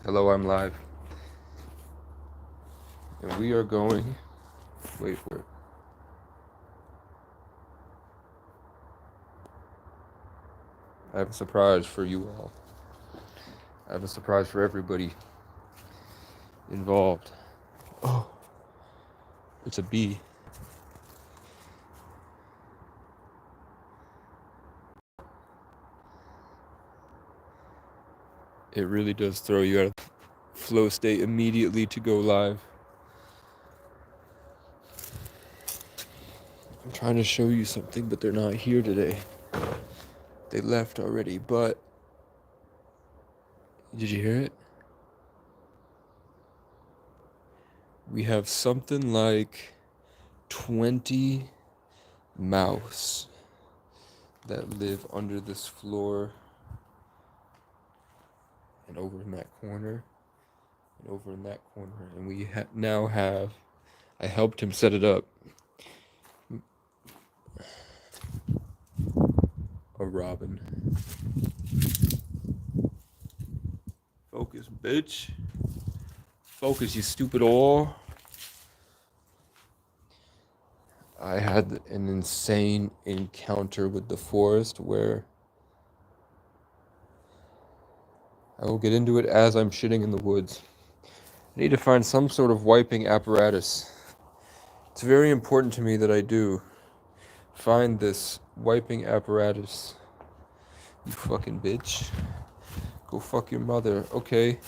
Hello, I'm live. And we are going. Wait for it. I have a surprise for you all. I have a surprise for everybody involved. Oh, it's a bee. It really does throw you out of flow state immediately to go live. I'm trying to show you something, but they're not here today. They left already, but did you hear it? We have something like 20 mouse that live under this floor and over in that corner and over in that corner. And we now have, I helped him set it up, a robin. Focus, bitch. Focus, you stupid whore. I had an insane encounter with the forest where I will get into it as I'm shitting in the woods. I need to find some sort of wiping apparatus. It's very important to me that I do find this wiping apparatus. You fucking bitch. Go fuck your mother. Okay.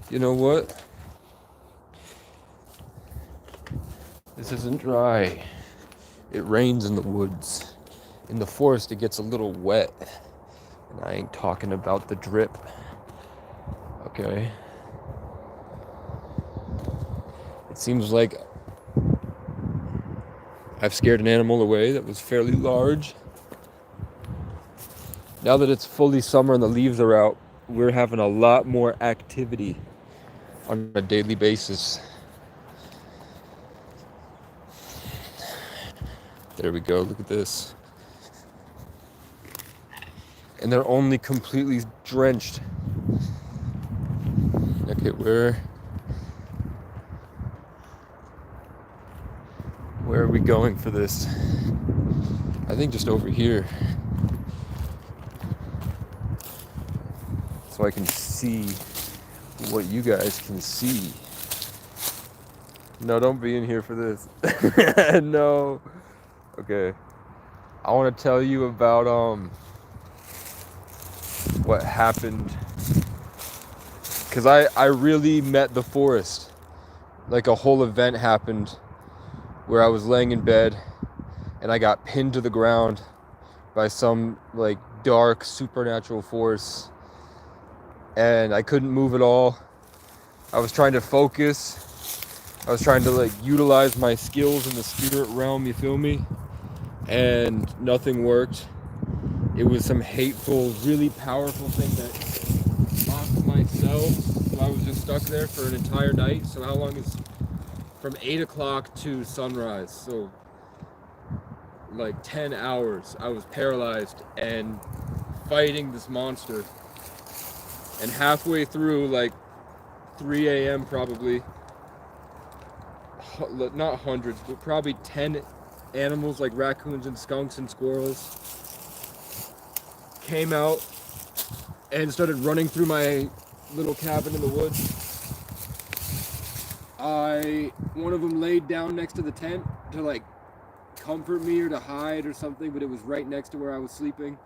You know what? This isn't dry. It rains in the woods. In the forest, it gets a little wet. And I ain't talking about the drip. Okay. It seems like I've scared an animal away that was fairly large. Now that it's fully summer and the leaves are out, we're having a lot more activity on a daily basis. There we go, look at this. And they're only completely drenched. Okay, where are we going for this? I think just over here. So I can see what you guys can see. No, don't be in here for this. No. Okay. I want to tell you about what happened. Because I really met the forest. Like a whole event happened where I was laying in bed and I got pinned to the ground by some like dark supernatural force. And I couldn't move at all. I was trying to focus. I was trying to like utilize my skills in the spirit realm, you feel me? And nothing worked. It was some hateful, really powerful thing that knocked my cells. So I was just stuck there for an entire night. So how long is from 8 o'clock to sunrise? So like 10 hours. I was paralyzed and fighting this monster. And halfway through, like 3 a.m. probably, not hundreds, but probably 10 animals like raccoons and skunks and squirrels came out and started running through my little cabin in the woods. One of them laid down next to the tent to like comfort me or to hide or something, but it was right next to where I was sleeping.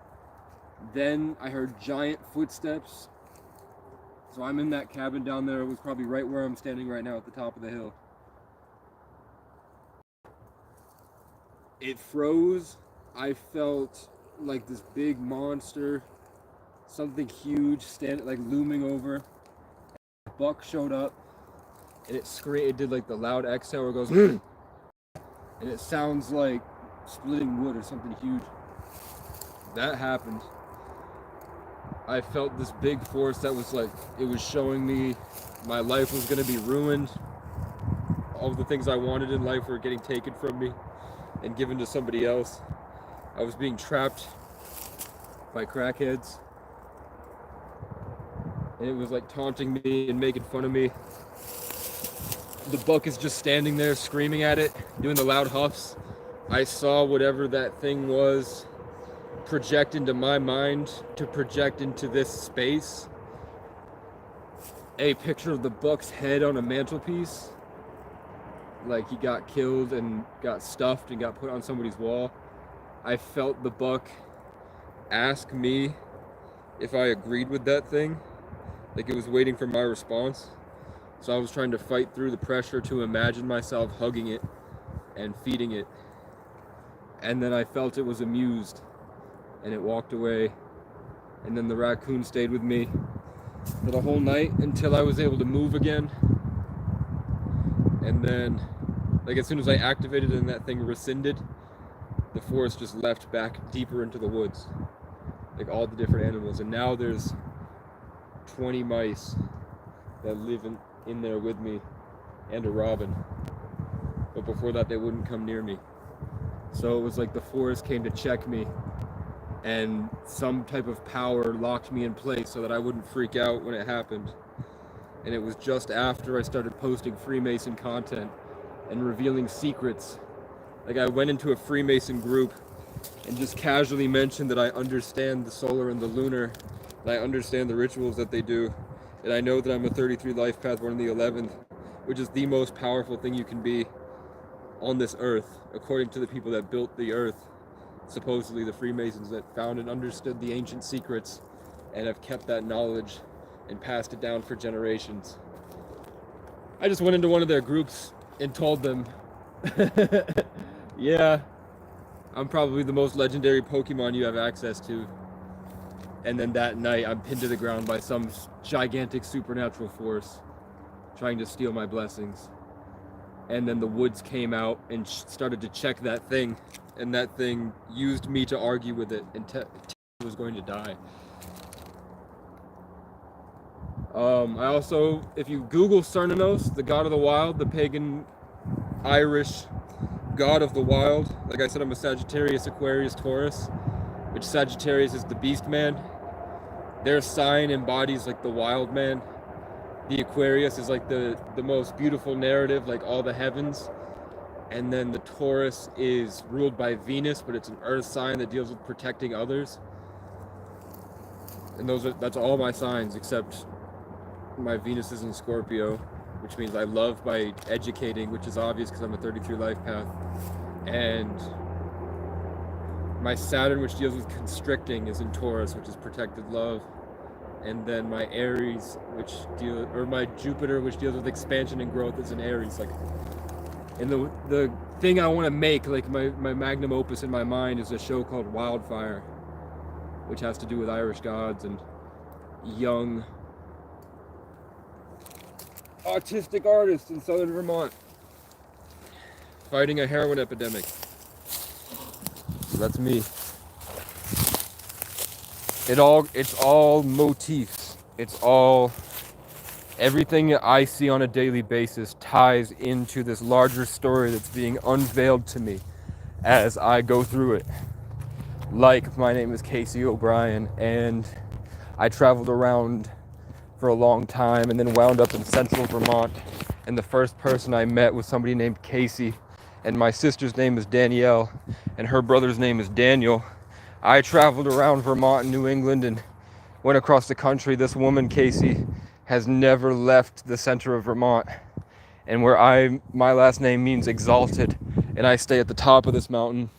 Then I heard giant footsteps. So I'm in that cabin down there. It was probably right where I'm standing right now at the top of the hill. It froze. I felt like this big monster, something huge, like looming over. A buck showed up, and it did like the loud exhale where it goes, and it sounds like splitting wood or something huge. That happened. I felt this big force that was like, it was showing me my life was gonna be ruined. All the things I wanted in life were getting taken from me and given to somebody else. I was being trapped by crackheads. and it was like taunting me and making fun of me. The buck is just standing there screaming at it, doing the loud huffs. I saw whatever that thing was project into my mind to project into this space a picture of the buck's head on a mantelpiece, like he got killed and got stuffed and got put on somebody's wall. I felt the buck ask me if I agreed with that thing, like it was waiting for my response. So I was trying to fight through the pressure to imagine myself hugging it and feeding it. And then I felt it was amused and it walked away. And then the raccoon stayed with me for the whole night until I was able to move again. And then, like as soon as I activated and that thing rescinded, the forest just left back deeper into the woods, like all the different animals. And now there's 20 mice that live in there with me, and a robin. But before that, they wouldn't come near me. So it was like the forest came to check me, and some type of power locked me in place so that I wouldn't freak out when it happened. And it was just after I started posting Freemason content and revealing secrets. Like I went into a Freemason group and just casually mentioned that I understand the solar and the lunar, and I understand the rituals that they do, and I know that I'm a 33 life path, born in the 11th, which is the most powerful thing you can be on this earth, according to the people that built the earth, supposedly the Freemasons that found and understood the ancient secrets and have kept that knowledge and passed it down for generations. I just went into one of their groups and told them, yeah, I'm probably the most legendary Pokemon you have access to. And then that night I'm pinned to the ground by some gigantic supernatural force trying to steal my blessings. And then the woods came out and started to check that thing, and that thing used me to argue with it and was going to die. I also, if you Google Cernunnos, the god of the wild, the pagan Irish god of the wild, like I said, I'm a Sagittarius, Aquarius, Taurus, which Sagittarius is the beast man. Their sign embodies like the wild man. The Aquarius is like the most beautiful narrative, like all the heavens. And then the Taurus is ruled by Venus, but it's an earth sign that deals with protecting others. And that's all my signs, except my Venus is in Scorpio, which means I love by educating, which is obvious because I'm a 33 life path. And my Saturn, which deals with constricting, is in Taurus, which is protected love. And then my Aries, my Jupiter, which deals with expansion and growth, is in Aries. Like, and the thing I want to make, like my magnum opus in my mind, is a show called Wildfire, which has to do with Irish gods and young autistic artists in southern Vermont fighting a heroin epidemic. So that's me. It's all motifs. It's all, everything I see on a daily basis ties into this larger story that's being unveiled to me as I go through it. Like, my name is Casey O'Brien, and I traveled around for a long time and then wound up in central Vermont. And the first person I met was somebody named Casey, and my sister's name is Danielle, and her brother's name is Daniel. I traveled around Vermont and New England and went across the country. This woman, Casey, has never left the center of Vermont, and my last name means exalted, and I stay at the top of this mountain.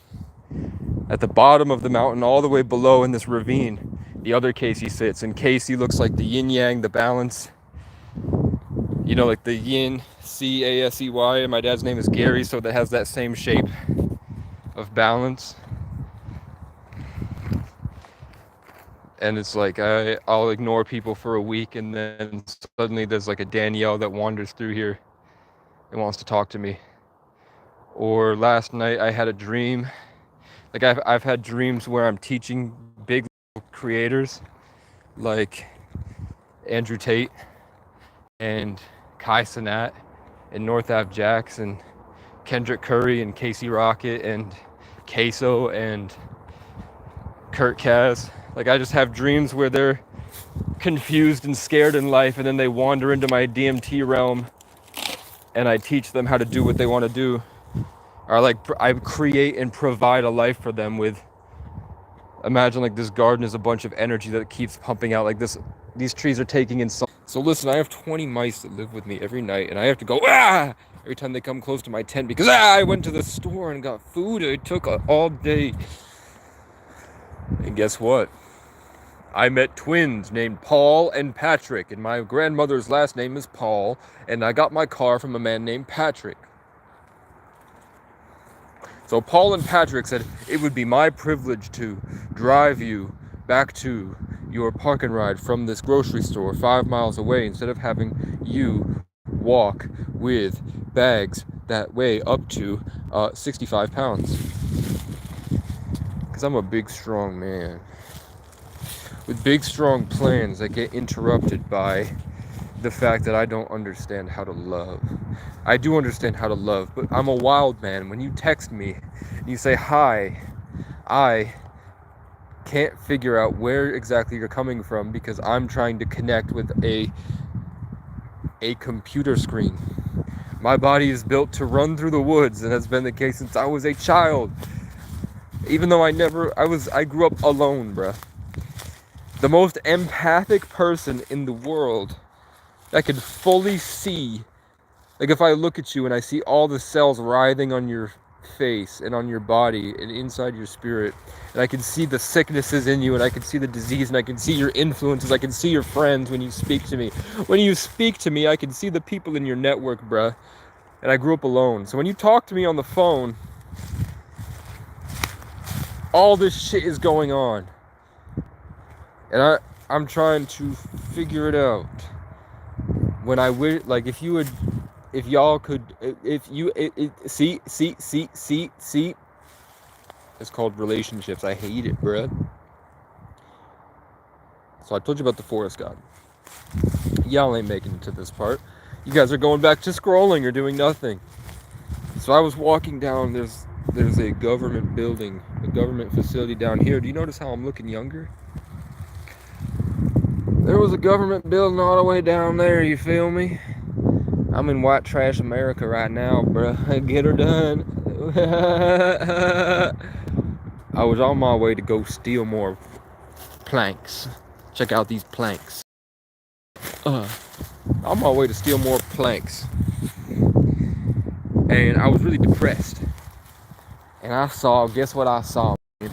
At the bottom of the mountain, all the way below in this ravine, the other Casey sits, and Casey looks like the yin yang, the balance. You know, like the yin, C-A-S-E-Y, and my dad's name is Gary, so that has that same shape of balance. And it's like I'll ignore people for a week, and then suddenly there's like a Danielle that wanders through here and wants to talk to me. Or last night I had a dream. Like I've had dreams where I'm teaching big creators like Andrew Tate and Kai Cenat and North Ave Jax and Kendrick Curry and Casey Rocket and Queso and Kurt Kaz. Like, I just have dreams where they're confused and scared in life, and then they wander into my DMT realm and I teach them how to do what they want to do. Or like I create and provide a life for them with, imagine like this garden is a bunch of energy that keeps pumping out like this. These trees are taking in sun. So listen, I have 20 mice that live with me every night, and I have to go every time they come close to my tent because I went to the store and got food. It took all day. And guess what? I met twins named Paul and Patrick, and my grandmother's last name is Paul, and I got my car from a man named Patrick. So Paul and Patrick said it would be my privilege to drive you back to your park and ride from this grocery store 5 miles away instead of having you walk with bags that weigh up to 65 pounds. Because I'm a big, strong man with big, strong plans that get interrupted by the fact that I don't understand how to love. I do understand how to love, but I'm a wild man. When you text me and you say hi, I can't figure out where exactly you're coming from because I'm trying to connect with a computer screen. My body is built to run through the woods, and that's been the case since I was a child. Even though I grew up alone, bruh. The most empathic person in the world that can fully see, like if I look at you and I see all the cells writhing on your face and on your body and inside your spirit, and I can see the sicknesses in you, and I can see the disease, and I can see your influences, I can see your friends when you speak to me. When you speak to me, I can see the people in your network, bruh. And I grew up alone. So when you talk to me on the phone, all this shit is going on. And I'm trying to figure it out. When I wish, like, if y'all could, see, it's called relationships. I hate it, bruh. So I told you about the forest god. Y'all ain't making it to this part. You guys are going back to scrolling or doing nothing. So I was walking down, there's a government building, a government facility down here. Do you notice how I'm looking younger? There was a government building all the way down there, you feel me? I'm in white trash America right now, bruh. Get her done. I was on my way to go steal more planks. Check out these planks. On my way to steal more planks. And I was really depressed. And guess what I saw, man?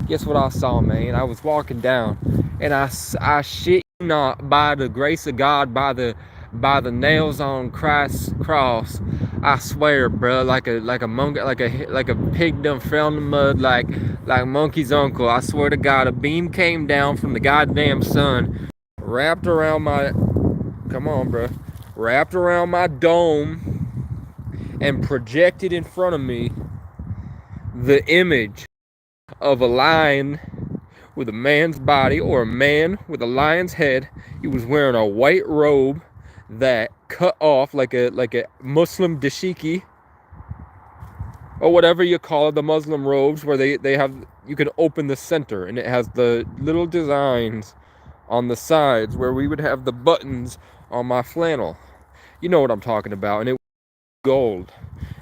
Guess what I saw, man? I was walking down, and I shit you not, by the grace of God, by the nails on Christ's cross, I swear, bro, like a monkey, like a pig done fell in the mud, like Monkey's uncle. I swear to God, a beam came down from the goddamn sun, wrapped around my, come on, bro, wrapped around my dome, and projected in front of me the image of a lion with a man's body, or a man with a lion's head. He was wearing a white robe that cut off like a Muslim dashiki, or whatever you call it, the Muslim robes where they have, you can open the center and it has the little designs on the sides where we would have the buttons on my flannel. You know what I'm talking about. And it was gold,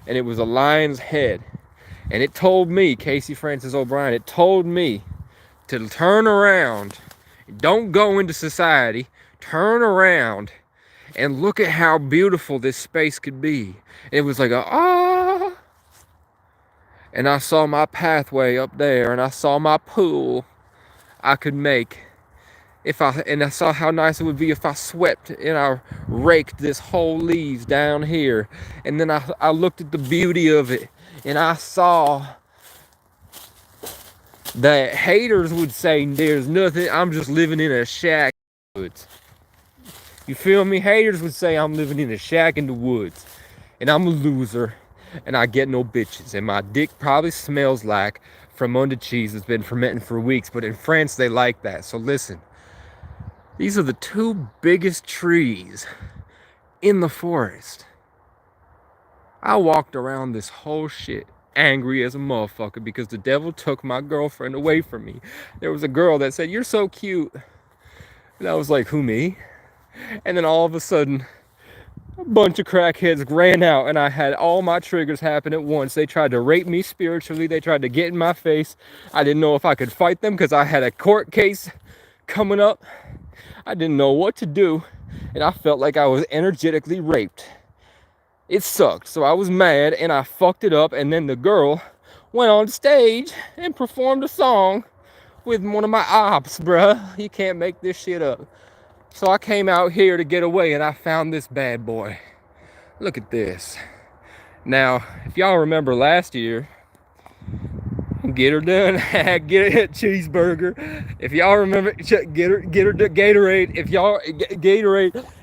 and it was a lion's head. And it told me, Casey Francis O'Brien, it told me to turn around, don't go into society, turn around and look at how beautiful this space could be. It was like and I saw my pathway up there, and I saw my pool I could make and I saw how nice it would be if I swept and I raked this whole leaves down here. And then I looked at the beauty of it, and I saw that haters would say there's nothing, I'm just living in a shack in the woods. You feel me? Haters would say I'm living in a shack in the woods, and I'm a loser, and I get no bitches, and my dick probably smells like Fremunda cheese that's been fermenting for weeks. But in France they like that. So listen, these are the two biggest trees in the forest. I walked around this whole shit angry as a motherfucker because the devil took my girlfriend away from me. There was a girl that said, "You're so cute, And I was like, who, me? And then all of a sudden, a bunch of crackheads ran out, and I had all my triggers happen at once. They tried to rape me spiritually. They tried to get in my face. I didn't know if I could fight them because I had a court case coming up. I didn't know what to do, and I felt like I was energetically raped. It sucked, so I was mad, and I fucked it up, and then the girl went on stage and performed a song with one of my ops, bruh. You can't make this shit up. So I came out here to get away, and I found this bad boy. Look at this. Now, if y'all remember last year, get her done, get her cheeseburger. If y'all remember, get her Gatorade.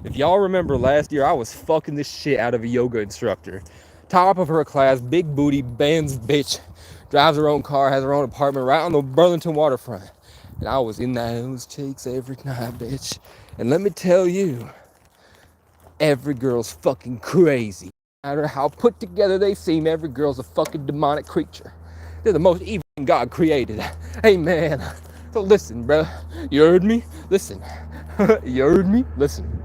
If y'all remember last year, I was fucking this shit out of a yoga instructor. Top of her class, big booty, bands bitch, drives her own car, has her own apartment right on the Burlington waterfront. And I was in those cheeks every night, bitch. And let me tell you, every girl's fucking crazy. No matter how put together they seem, every girl's a fucking demonic creature. They're the most evil God created. Amen. So listen, bro. You heard me? Listen. You heard me? Listen.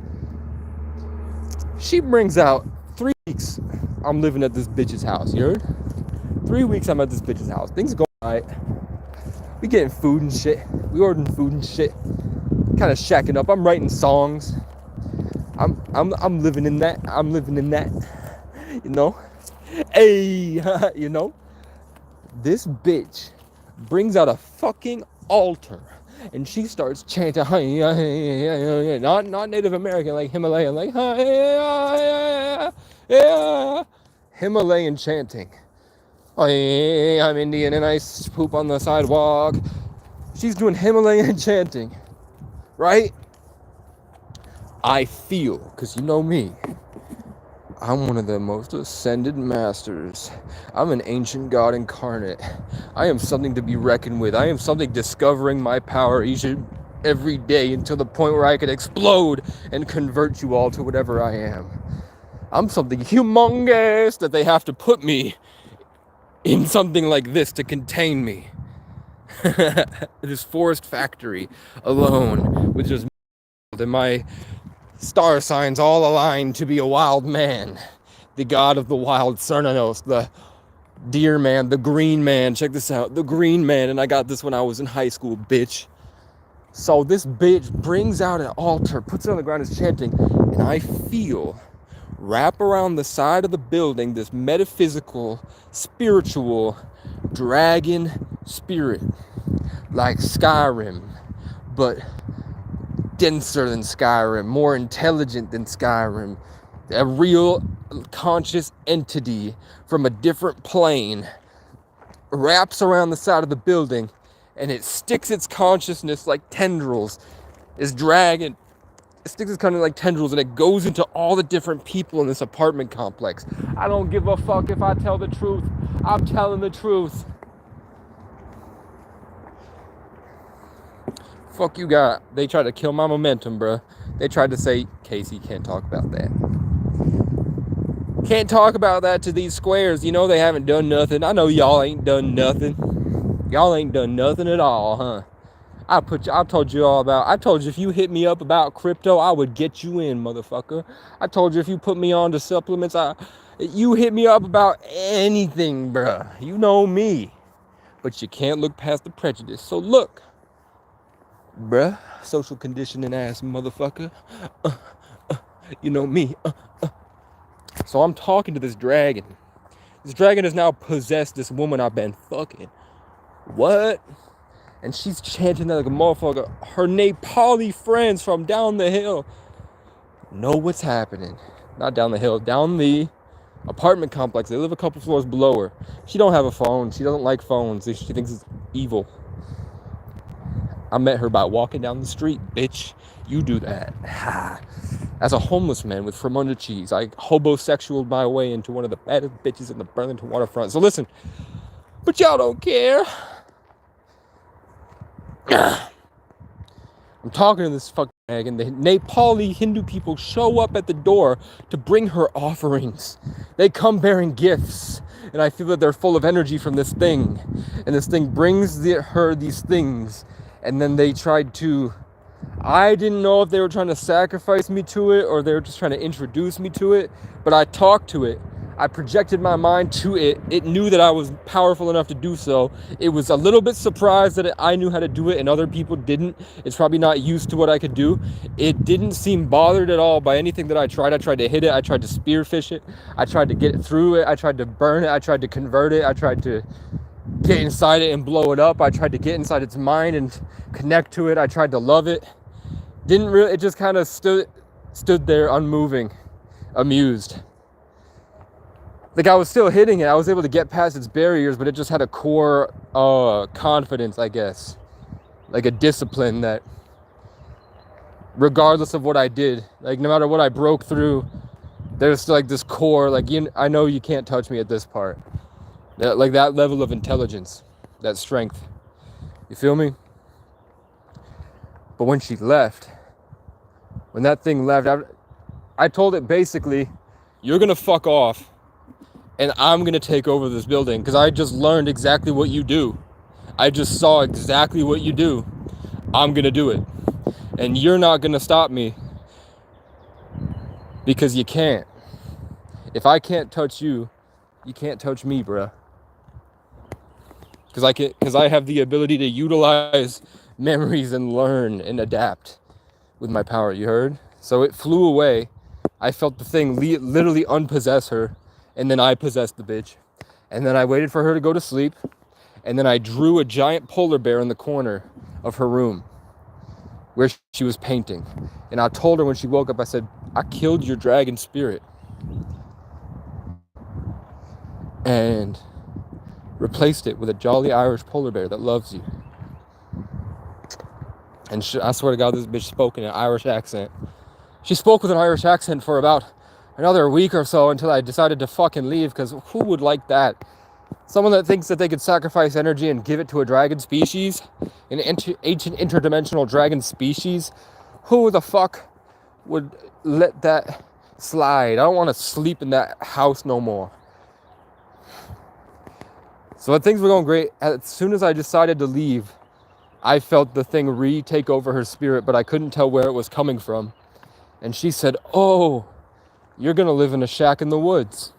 She brings out 3 weeks. I'm living at this bitch's house. You heard? 3 weeks I'm at this bitch's house. Things go right. We getting food and shit. We ordering food and shit. Kind of shacking up. I'm writing songs. I'm living in that. I'm living in that. You know? Hey, you know? This bitch brings out a fucking altar and she starts chanting, not Native American, like Himalayan, like Himalayan chanting. I'm Indian and I poop on the sidewalk. She's doing Himalayan chanting, right? I feel, because you know me, I'm one of the most ascended masters. I'm an ancient god incarnate. I am something to be reckoned with. I am something discovering my power each and every day until the point where I can explode and convert you all to whatever I am. I'm something humongous that they have to put me in something like this to contain me. This forest factory alone with just and my star signs all aligned to be a wild man, the god of the wild, Cernunnos, the deer man, the green man. Check this out, the green man. And I got this when I was in high school, bitch. So this bitch brings out an altar, puts it on the ground, is chanting, and I feel wrap around the side of the building this metaphysical, spiritual dragon spirit, like Skyrim, but denser than Skyrim, more intelligent than Skyrim, a real conscious entity from a different plane wraps around the side of the building and it sticks its consciousness like tendrils, is dragging, it sticks its consciousness like tendrils and it goes into all the different people in this apartment complex. I don't give a fuck if I tell the truth. I'm telling the truth. Fuck you got. They tried to kill my momentum, bruh. They tried to say, Casey, can't talk about that. Can't talk about that to these squares. You know they haven't done nothing. I know y'all ain't done nothing. Y'all ain't done nothing at all, huh? I told you all about, I told you if you hit me up about crypto, I would get you in, motherfucker. I told you if you put me on to supplements, you hit me up about anything, bruh. You know me. But you can't look past the prejudice. So look. Bruh, social conditioning ass motherfucker. You know me. So I'm talking to this dragon. This dragon has now possessed this woman I've been fucking. What? And she's chanting that like a motherfucker. Her Nepali friends from down the hill know what's happening. Not down the hill, down the apartment complex. They live a couple floors below her. She don't have a phone. She doesn't like phones. She thinks it's evil. I met her by walking down the street, bitch. You do that. As a homeless man with Fremunda cheese, I hobosexualed my way into one of the baddest bitches in the Burlington waterfront. So listen, but y'all don't care. I'm talking to this fucking dragon. The Nepali Hindu people show up at the door to bring her offerings. They come bearing gifts. And I feel that they're full of energy from this thing. And this thing brings her these things. And then they tried to I didn't know if they were trying to sacrifice me to it or they were just trying to introduce me to it, but I talked to it. I projected my mind to it. It knew that I was powerful enough to do so. It was a little bit surprised that I knew how to do it and other people didn't. It's probably not used to what I could do. It didn't seem bothered at all by anything that I tried. I tried to hit it. I tried to spearfish it. I tried to get it through it. I tried to burn it. I tried to convert it. I tried to get inside it and blow it up. I tried to get inside its mind and connect to it. I tried to love it. Didn't really, it just kind of stood there unmoving, amused. Like I was still hitting it. I was able to get past its barriers, but it just had a core confidence, I guess. Like a discipline that regardless of what I did, like no matter what I broke through, there's still like this core, like I know you can't touch me at this part. Like that level of intelligence, that strength. You feel me? But when she left, when that thing left, I told it basically, you're gonna fuck off and I'm gonna take over this building because I just learned exactly what you do. I just saw exactly what you do. I'm gonna do it. And you're not gonna stop me because you can't. If I can't touch you, you can't touch me, bruh. Because I have the ability to utilize memories and learn and adapt with my power, you heard? So it flew away. I felt the thing literally unpossess her, and then I possessed the bitch. And then I waited for her to go to sleep, and then I drew a giant polar bear in the corner of her room where she was painting. And I told her when she woke up, I said, I killed your dragon spirit and replaced it with a jolly Irish polar bear that loves you. And I swear to God, this bitch spoke in an Irish accent. She spoke with an Irish accent for about another week or so until I decided to fucking leave, because who would like that? Someone that thinks that they could sacrifice energy and give it to a dragon species, an ancient interdimensional dragon species, who the fuck would let that slide? I don't want to sleep in that house no more. So when things were going great, as soon as I decided to leave, I felt the thing retake over her spirit, but I couldn't tell where it was coming from. And she said, oh, you're going to live in a shack in the woods.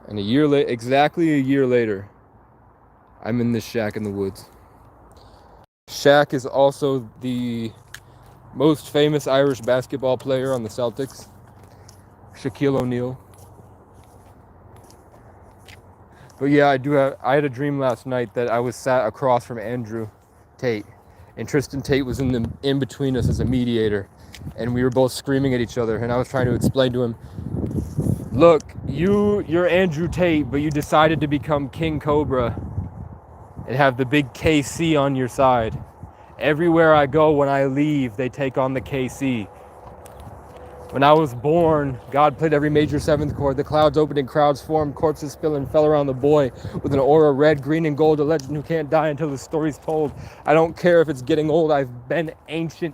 And exactly a year later, I'm in this shack in the woods. Shaq is also the most famous Irish basketball player on the Celtics, Shaquille O'Neal. But yeah, I had a dream last night that I was sat across from Andrew Tate, and Tristan Tate was in between us as a mediator, and we were both screaming at each other, and I was trying to explain to him, look, you're Andrew Tate, but you decided to become King Cobra and have the big KC on your side. Everywhere I go, when I leave, they take on the KC. When I was born, God played every major seventh chord. The clouds opened and crowds formed. Corpses spill and fell around the boy with an aura red, green, and gold. A legend who can't die until the story's told. I don't care if it's getting old. I've been ancient.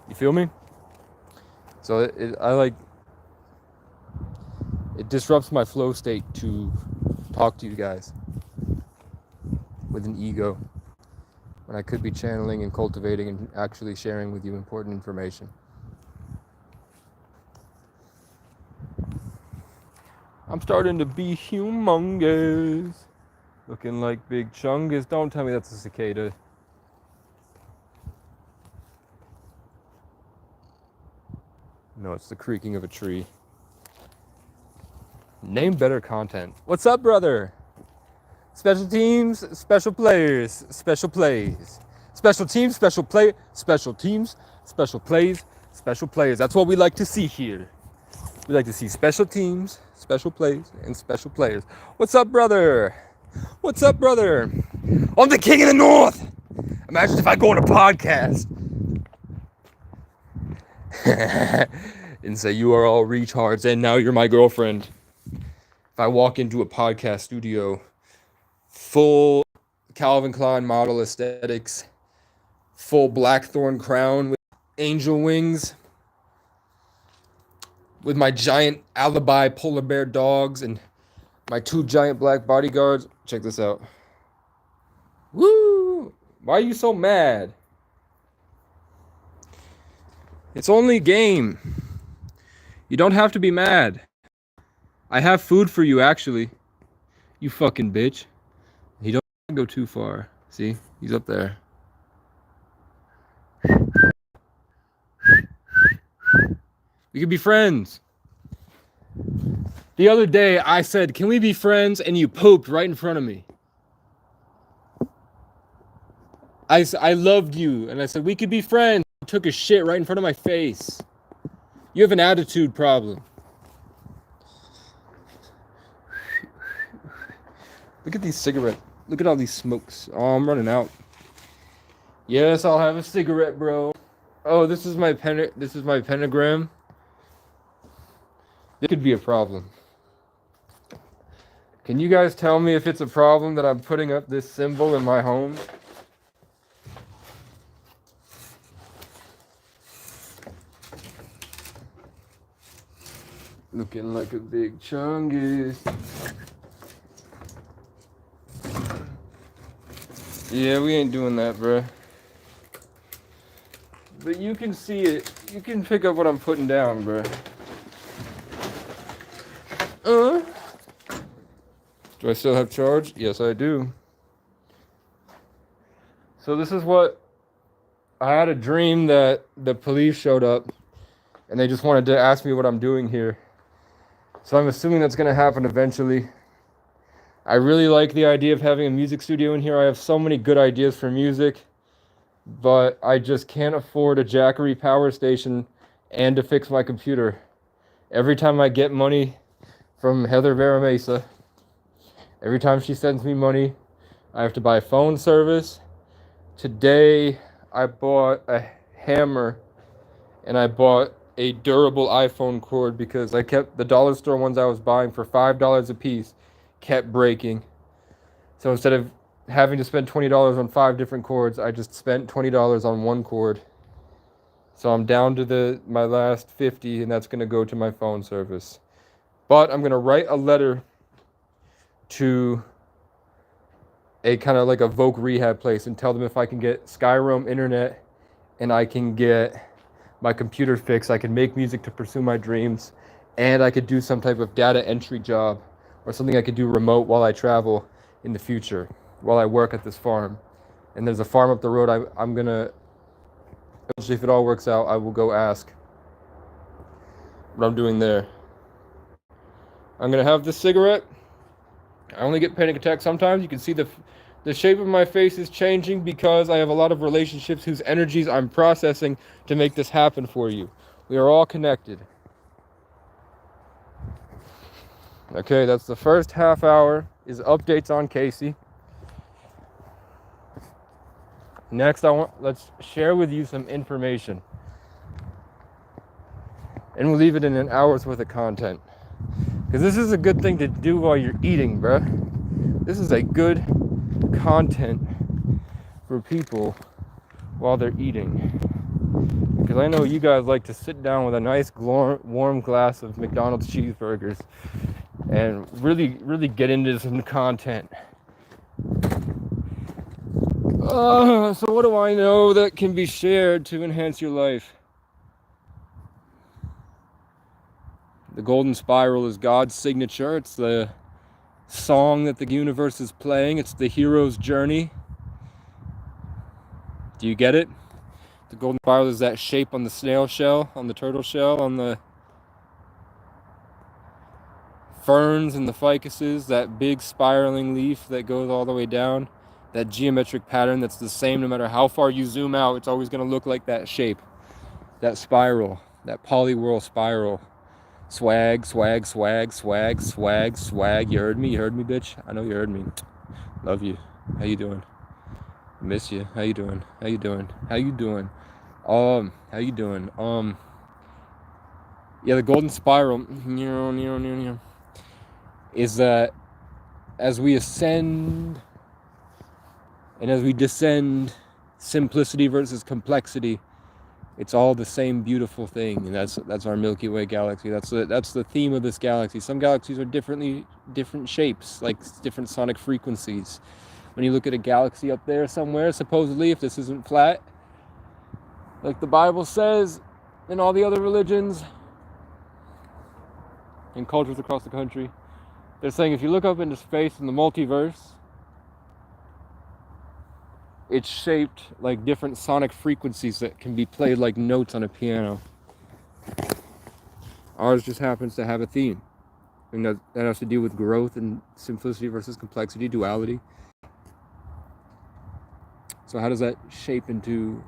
You feel me? So it disrupts my flow state to talk to you guys with an ego, when I could be channeling and cultivating and actually sharing with you important information. I'm starting to be humongous. Looking like Big Chungus. Don't tell me that's a cicada. No, it's the creaking of a tree. Name better content. What's up, brother? Special teams, special players, special plays. Special teams, special play, special teams, special plays, special players. That's what we like to see here. We like to see special teams, special plays, and special players. What's up, brother? What's up, brother? I'm the king of the north. Imagine if I go on a podcast and say you are all retards and now you're my girlfriend. If I walk into a podcast studio, full Calvin Klein model aesthetics, full blackthorn crown with angel wings, with my giant alibi polar bear dogs and My 2 giant black bodyguards. Check this out. Woo! Why are you so mad? It's only a game. You don't have to be mad. I have food for you, actually. You fucking bitch. He don't go too far. See? He's up there. We could be friends. The other day, I said, can we be friends? And you pooped right in front of me. I loved you. And I said, we could be friends. You took a shit right in front of my face. You have an attitude problem. Look at these cigarettes. Look at all these smokes. Oh, I'm running out. Yes, I'll have a cigarette, bro. Oh, this is my pentagram. This could be a problem. Can you guys tell me if it's a problem that I'm putting up this symbol in my home? Looking like a big chungus. Yeah, we ain't doing that, bruh. But you can see it. You can pick up what I'm putting down, bruh. Do I still have charge? Yes, I do. So this is what... I had a dream that the police showed up and they just wanted to ask me what I'm doing here. So I'm assuming that's going to happen eventually. I really like the idea of having a music studio in here. I have so many good ideas for music, but I just can't afford a Jackery power station and to fix my computer. Every time I get money from Heather Baramesa, every time she sends me money, I have to buy phone service. Today, I bought a hammer and I bought a durable iPhone cord because I kept the dollar store ones I was buying for $5 a piece kept breaking. So instead of having to spend $20 on 5 different cords, I just spent $20 on one cord. So I'm down to my last 50, and that's going to go to my phone service. But I'm going to write a letter to a kind of like a Voc rehab place and tell them if I can get Skyroam internet and I can get my computer fixed, I can make music to pursue my dreams, and I could do some type of data entry job or something I could do remote while I travel in the future, while I work at this farm. And there's a farm up the road. I'm going to, if it all works out, I will go ask what I'm doing there. I'm going to have this cigarette. I only get panic attacks sometimes. You can see the shape of my face is changing because I have a lot of relationships whose energies I'm processing to make this happen for you. We are all connected. Okay, that's the first half hour is updates on Casey. Next, let's share with you some information. And we'll leave it in an hour's worth of content. Because this is a good thing to do while you're eating, bruh. This is a good content for people while they're eating. Because I know you guys like to sit down with a nice warm glass of McDonald's cheeseburgers and really get into some content. So what do I know that can be shared to enhance your life? The Golden Spiral is God's signature. It's the song that the universe is playing. It's the hero's journey. Do you get it? The Golden Spiral is that shape on the snail shell, on the turtle shell, on the ferns and the ficuses, that big spiraling leaf that goes all the way down, that geometric pattern that's the same no matter how far you zoom out. It's always going to look like that shape, that spiral, that polywhirl spiral. Swag, swag, swag, swag, swag, swag. You heard me, bitch? I know you heard me. Love you. How you doing? Miss you. How you doing? How you doing? How you doing? How you doing? Yeah, the Golden Spiral is that as we ascend and as we descend, simplicity versus complexity, It's all the same beautiful thing, and that's our Milky Way galaxy. That's the theme of this galaxy. Some galaxies are different shapes, like different sonic frequencies. When you look at a galaxy up there somewhere, supposedly, if this isn't flat, like the Bible says, and all the other religions and cultures across the country, they're saying if you look up into space in the multiverse, it's shaped like different sonic frequencies that can be played like notes on a piano. Ours just happens to have a theme. And that has to do with growth and simplicity versus complexity, duality. So how does that shape into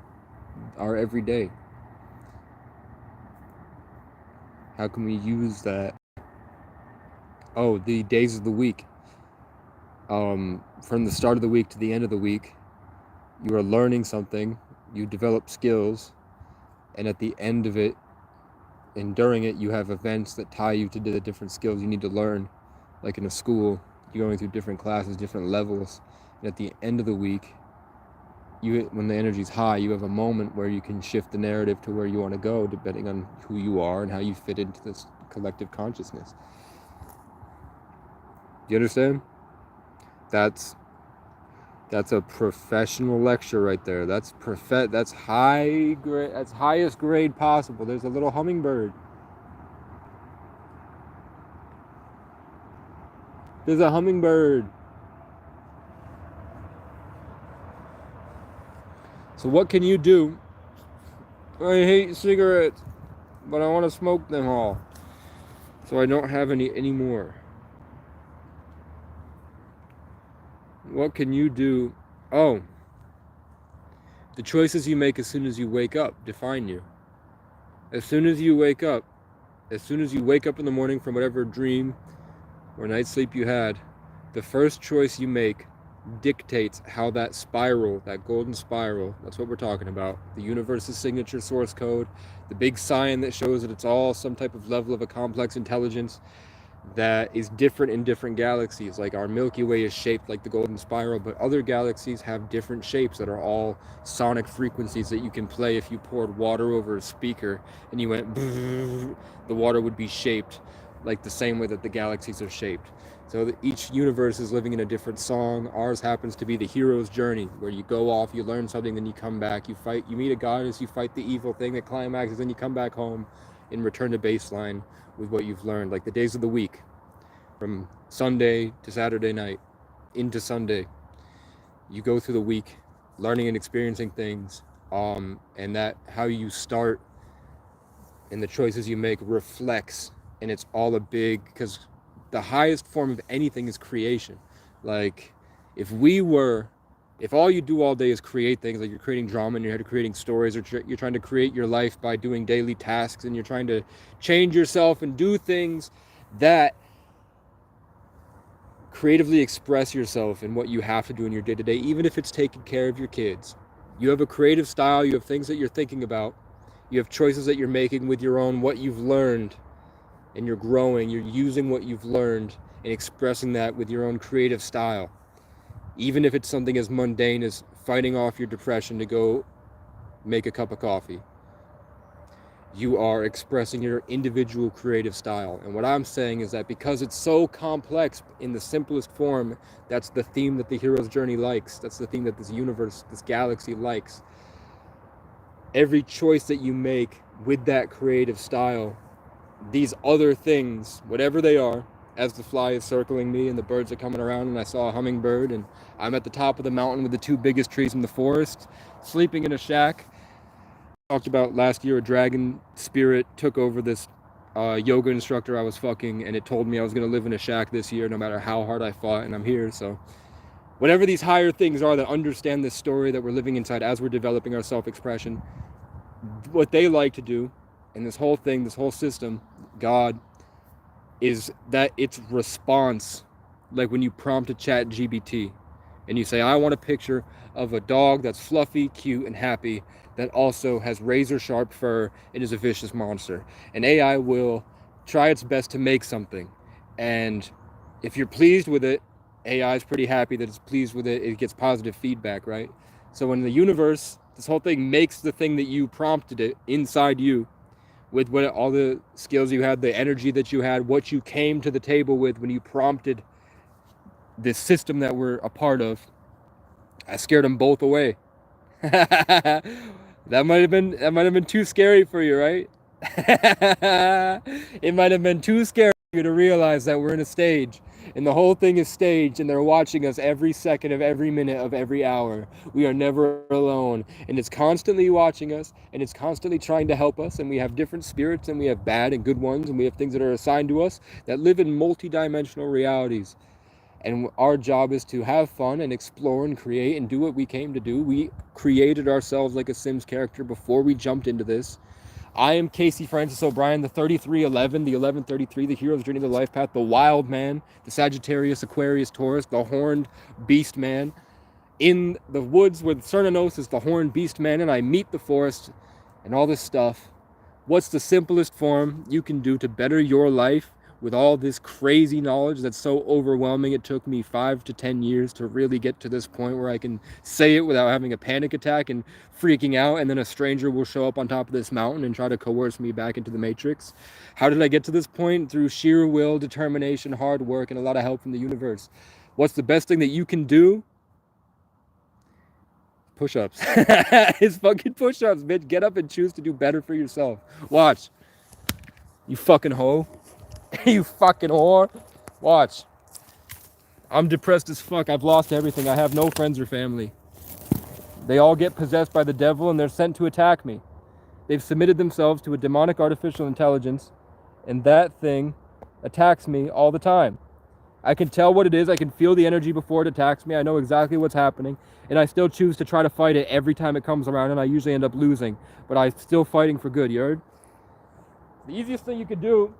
our everyday? How can we use that? Oh, the days of the week. From the start of the week to the end of the week, you are learning something, you develop skills, and at the end of it and during it, you have events that tie you to the different skills you need to learn. Like in a school, you're going through different classes, different levels. And at the end of the week, when the energy's high, you have a moment where you can shift the narrative to where you want to go, depending on who you are and how you fit into this collective consciousness. Do you understand? That's a professional lecture right there. That's high grade. That's highest grade possible. There's a little hummingbird. There's a hummingbird. So what can you do? I hate cigarettes, but I want to smoke them all, so I don't have any anymore. What can you do? Oh, the choices you make as soon as you wake up define you. As soon as you wake up in the morning from whatever dream or night's sleep you had, the first choice you make dictates how that spiral, that golden spiral, that's what we're talking about, the universe's signature source code, the big sign that shows that it's all some type of level of a complex intelligence that is different in different galaxies. Like our Milky Way is shaped like the golden spiral, but other galaxies have different shapes that are all sonic frequencies that you can play. If you poured water over a speaker and you went the water would be shaped like the same way that the galaxies are shaped. So each universe is living in a different song. Ours happens to be the hero's journey, where you go off, you learn something, then you come back, you fight, you meet a goddess, you fight the evil thing that climaxes, then you come back home and return to baseline with what you've learned. Like the days of the week, from Sunday to Saturday night into Sunday, you go through the week learning and experiencing things, and that how you start and the choices you make reflects, and it's all a big, because the highest form of anything is creation. Like if all you do all day is create things, like you're creating drama in your head, creating stories, or you're trying to create your life by doing daily tasks, and you're trying to change yourself and do things that creatively express yourself in what you have to do in your day-to-day, even if it's taking care of your kids. You have a creative style, you have things that you're thinking about, you have choices that you're making with your own, what you've learned, and you're growing, you're using what you've learned and expressing that with your own creative style. Even if it's something as mundane as fighting off your depression to go make a cup of coffee. You are expressing your individual creative style. And what I'm saying is that because it's so complex in the simplest form, that's the theme that the hero's journey likes. That's the theme that this universe, this galaxy likes. Every choice that you make with that creative style, these other things, whatever they are, as the fly is circling me and the birds are coming around, and I saw a hummingbird, and I'm at the top of the mountain with the two biggest trees in the forest, sleeping in a shack. Talked about last year, a dragon spirit took over this yoga instructor I was fucking, and it told me I was going to live in a shack this year no matter how hard I fought, and I'm here. So whatever these higher things are that understand this story that we're living inside as we're developing our self-expression, what they like to do, and this whole thing, this whole system, God, is that its response, like when you prompt a ChatGPT and you say, I want a picture of a dog that's fluffy, cute, and happy, that also has razor sharp fur and is a vicious monster. And AI will try its best to make something. And if you're pleased with it, AI is pretty happy that it's pleased with it. It gets positive feedback, right? So when the universe This whole thing makes the thing that you prompted it inside you, with what all the skills you had, the energy that you had, what you came to the table with when you prompted this system that we're a part of. I scared them both away. That might have been too scary for you, right? It might have been too scary for you to realize that we're in a stage, and the whole thing is staged, and they're watching us every second of every minute of every hour. We are never alone, and it's constantly watching us, and it's constantly trying to help us, and we have different spirits, and we have bad and good ones, and we have things that are assigned to us that live in multi-dimensional realities. And our job is to have fun and explore and create and do what we came to do. We created ourselves like a Sims character before we jumped into this. I am Casey Francis O'Brien, the 3311, the 1133, the hero's journey to the life path, the wild man, the Sagittarius, Aquarius, Taurus, the horned beast man. In the woods with Cernunnos is the horned beast man, and I meet the forest and all this stuff. What's the simplest form you can do to better your life with all this crazy knowledge that's so overwhelming? It took me 5 to 10 years to really get to this point where I can say it without having a panic attack and freaking out, and then a stranger will show up on top of this mountain and try to coerce me back into the matrix. How did I get to this point? Through sheer will, determination, hard work, and a lot of help from the universe. What's the best thing that you can do? Push-ups. It's fucking push-ups, bitch. Get up and choose to do better for yourself. Watch. You fucking hoe. You fucking whore. Watch. I'm depressed as fuck. I've lost everything. I have no friends or family. They all get possessed by the devil and they're sent to attack me. They've submitted themselves to a demonic artificial intelligence, and that thing attacks me all the time. I can tell what it is. I can feel the energy before it attacks me. I know exactly what's happening, and I still choose to try to fight it every time it comes around, and I usually end up losing, but I'm still fighting for good, you heard? The easiest thing you could do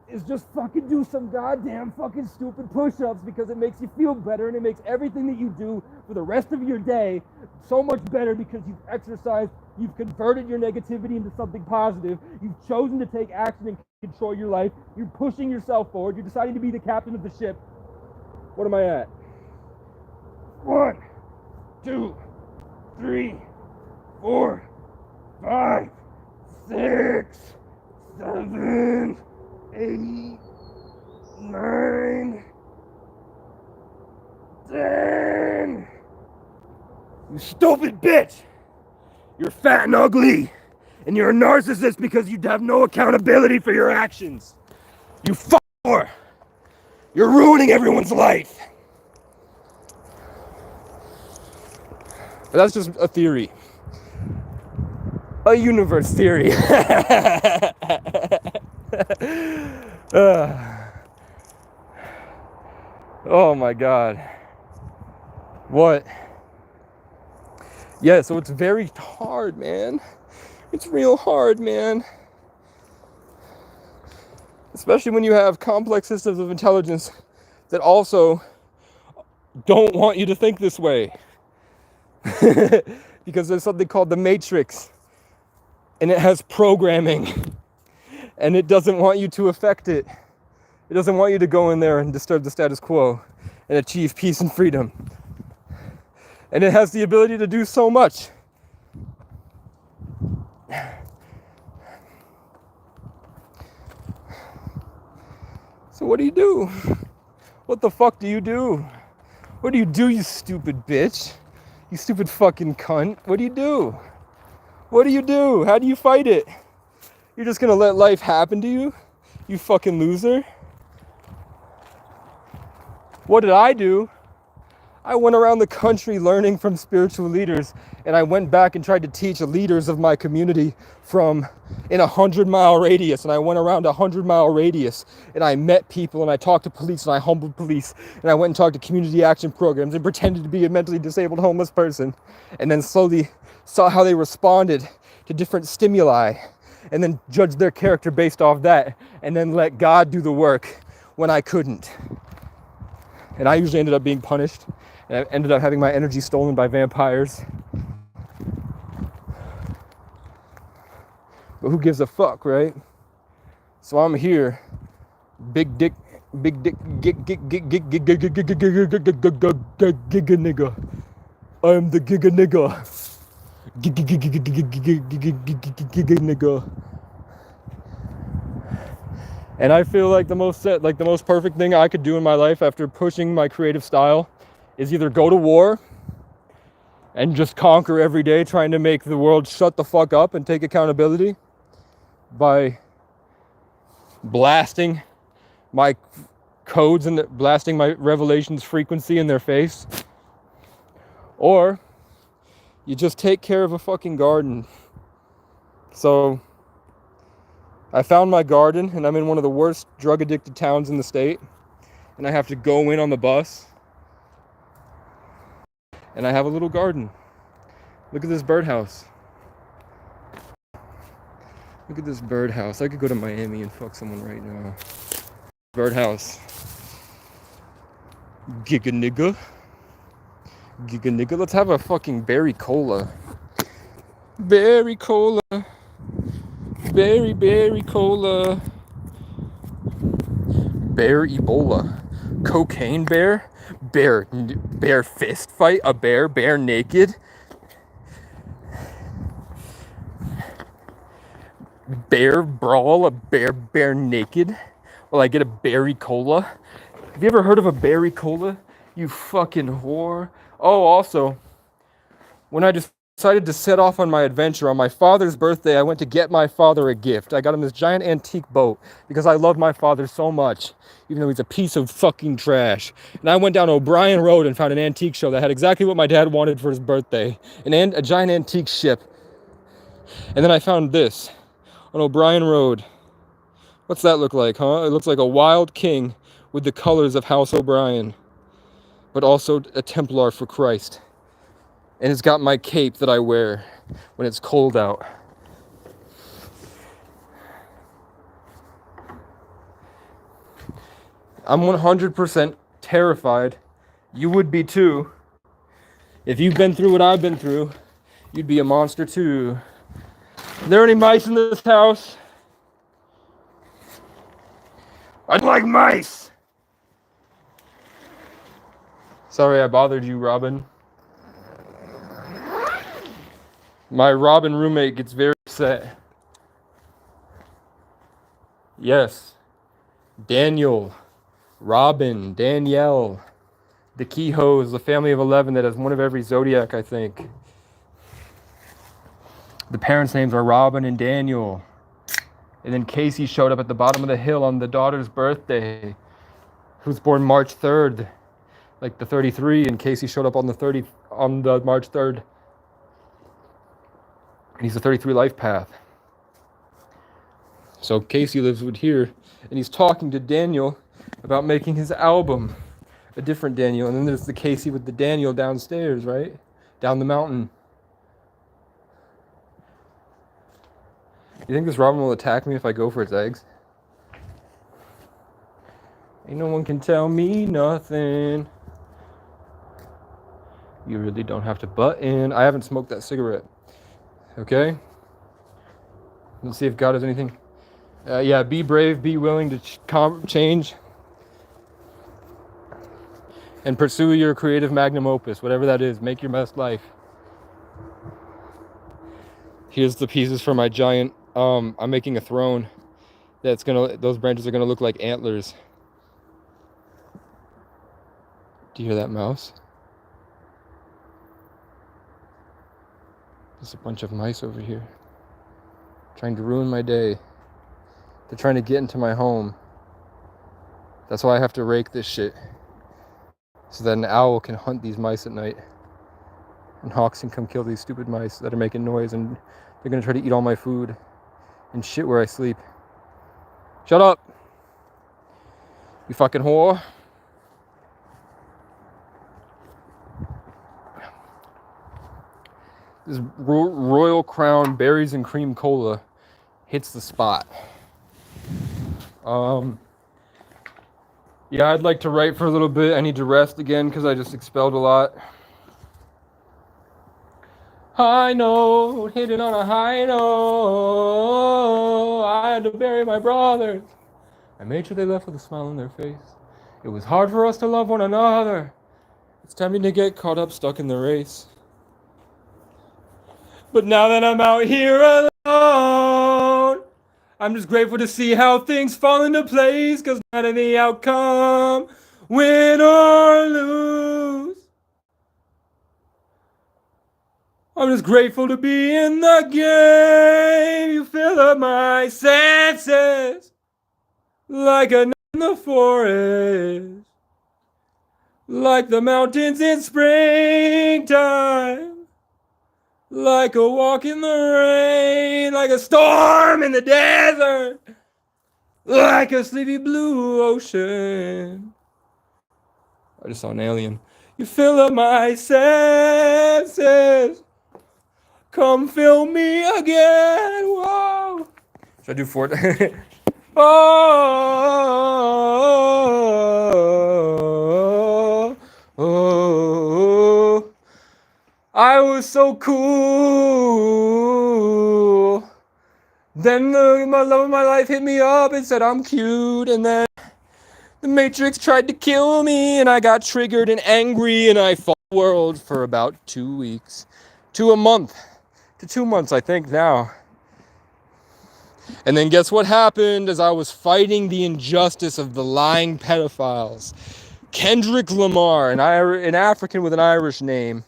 is just fucking do some goddamn fucking stupid push-ups, because it makes you feel better, and it makes everything that you do for the rest of your day so much better, because you've exercised, you've converted your negativity into something positive, you've chosen to take action and control your life, you're pushing yourself forward, you're deciding to be the captain of the ship. What am I at? 1, 2, 3, 4, 5, 6, 7, 8, 9, 10. You stupid bitch! You're fat and ugly, and you're a narcissist because you have no accountability for your actions. You whore! You're ruining everyone's life. But that's just a theory. A universe theory. Oh my God. What? Yeah, so it's very hard, man. It's real hard, man. Especially when you have complex systems of intelligence that also don't want you to think this way. Because there's something called the Matrix, and it has programming, and it doesn't want you to affect it. It doesn't want you to go in there and disturb the status quo and achieve peace and freedom. And it has the ability to do so much. So what do you do? What the fuck do you do? What do you do, you stupid bitch? You stupid fucking cunt. What do you do? What do you do? How do you fight it? You're just gonna let life happen to you? You fucking loser. What did I do? I went around the country learning from spiritual leaders, and I went back and tried to teach leaders of my community from in a 100-mile radius, and I went around a 100-mile radius, and I met people, and I talked to police, and I humbled police, and I went and talked to community action programs and pretended to be a mentally disabled homeless person, and then slowly saw how they responded to different stimuli, and then judged their character based off that, and then let God do the work when I couldn't. And I usually ended up being punished, and I ended up having my energy stolen by vampires. But who gives a fuck, right? So I'm here, big dick, giga nigga. I am the giga nigga. Nigga. And I feel like the most perfect thing I could do in my life after pushing my creative style is either go to war and just conquer every day, trying to make the world shut the fuck up and take accountability by blasting my codes and blasting my revelations frequency in their face. Or you just take care of a fucking garden. So I found my garden, and I'm in one of the worst drug addicted towns in the state, and I have to go in on the bus, and I have a little garden. Look at this birdhouse. Look at this birdhouse. I could go to Miami and fuck someone right now. Birdhouse. Giga nigga. Giga nigga. Let's have a fucking berry cola. Berry cola. Berry cola. Bear Ebola. Cocaine bear. Bear fist fight. A bear naked. Bear brawl. A bear naked. Will I get a berry cola? Have you ever heard of a berry cola? You fucking whore. Oh, also, when I decided to set off on my adventure on my father's birthday, I went to get my father a gift. I got him this giant antique boat because I love my father so much, even though he's a piece of fucking trash. And I went down O'Brien Road and found an antique show that had exactly what my dad wanted for his birthday, a giant antique ship. And then I found this on O'Brien Road. What's that look like, huh? It looks like a wild king with the colors of House O'Brien, but also a Templar for Christ. And it's got my cape that I wear when it's cold out. I'm 100% terrified. You would be too. If you've been through what I've been through, you'd be a monster too. Are there any mice in this house? I don't like mice! Sorry I bothered you, Robin. My Robin roommate gets very upset. Yes. Daniel, Robin, Danielle. The Keyhoes, the family of 11 that has one of every zodiac, I think. The parents' names are Robin and Daniel. And then Casey showed up at the bottom of the hill on the daughter's birthday, who's born March 3rd, like the 33, and Casey showed up on the March 3rd. And he's a 33 life path. So Casey lives with here, and he's talking to Daniel about making his album, a different Daniel. And then there's the Casey with the Daniel downstairs, right? Down the mountain. You think this Robin will attack me if I go for its eggs? Ain't no one can tell me nothing. You really don't have to butt in. I haven't smoked that cigarette. Okay? Let's see if God has anything. Yeah, be brave, be willing to change. And pursue your creative magnum opus, whatever that is. Make your best life. Here's the pieces for my giant, I'm making a throne. Those branches are gonna look like antlers. Do you hear that mouse? There's a bunch of mice over here. Trying to ruin my day. They're trying to get into my home. That's why I have to rake this shit. So that an owl can hunt these mice at night. And hawks can come kill these stupid mice that are making noise, and they're gonna try to eat all my food and shit where I sleep. Shut up! You fucking whore. This Royal Crown Berries and Cream Cola hits the spot. Yeah, I'd like to write for a little bit. I need to rest again because I just expelled a lot. High note, hitting on a high note. I had to bury my brothers. I made sure they left with a smile on their face. It was hard for us to love one another. It's time to get caught up, stuck in the race. But now that I'm out here alone, I'm just grateful to see how things fall into place, cause no matter the outcome, win or lose, I'm just grateful to be in the game. You fill up my senses like a night in the forest, like the mountains in springtime, like a walk in the rain, like a storm in the desert, like a sleepy blue ocean. I just saw an alien. You fill up my senses. Come fill me again. Whoa. Should I do four? Oh, oh, I was so cool. Then my love of my life hit me up and said I'm cute. And then the Matrix tried to kill me, and I got triggered and angry, and I fought the world for about 2 weeks. To a month. To 2 months, I think, now. And then guess what happened as I was fighting the injustice of the lying pedophiles? Kendrick Lamar, an African with an Irish name,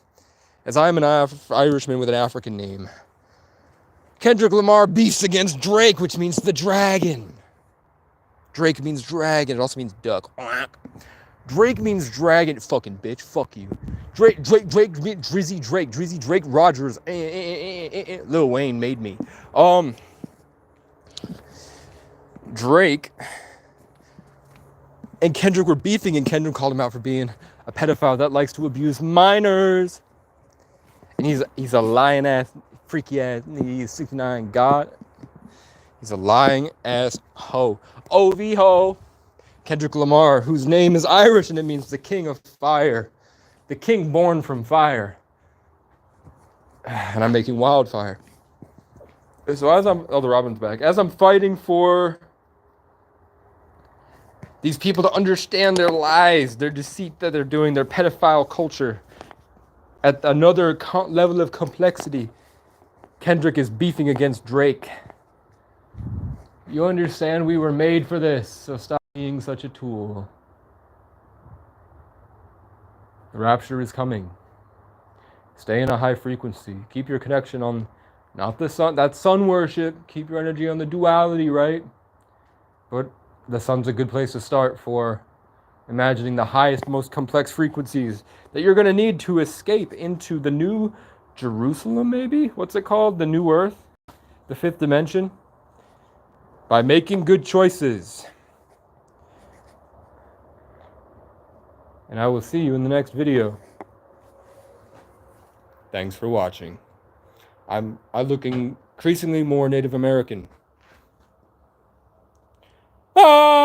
as I'm an Irishman with an African name. Kendrick Lamar beefs against Drake, which means the dragon. Drake means dragon. It also means duck. Drake means dragon. Fucking bitch. Fuck you. Drake, Drizzy Drake, Rogers. Lil Wayne made me. Drake and Kendrick were beefing, and Kendrick called him out for being a pedophile that likes to abuse minors. And he's a lying ass, freaky ass, he's 69 god. He's a lying ass hoe. OV ho. Kendrick Lamar, whose name is Irish and it means the king of fire. The king born from fire. And I'm making wildfire. So as I'm, the Robin's back. As I'm fighting for these people to understand their lies, their deceit that they're doing, their pedophile culture, at another level of complexity, Kendrick is beefing against Drake. You understand we were made for this, so stop being such a tool. The rapture is coming. Stay in a high frequency. Keep your connection on, not the sun, that's sun worship. Keep your energy on the duality, right? But the sun's a good place to start for imagining the highest, most complex frequencies that you're going to need to escape into the new Jerusalem, maybe? What's it called? The new earth? The fifth dimension? By making good choices. And I will see you in the next video. Thanks for watching. I'm looking increasingly more Native American. Ah!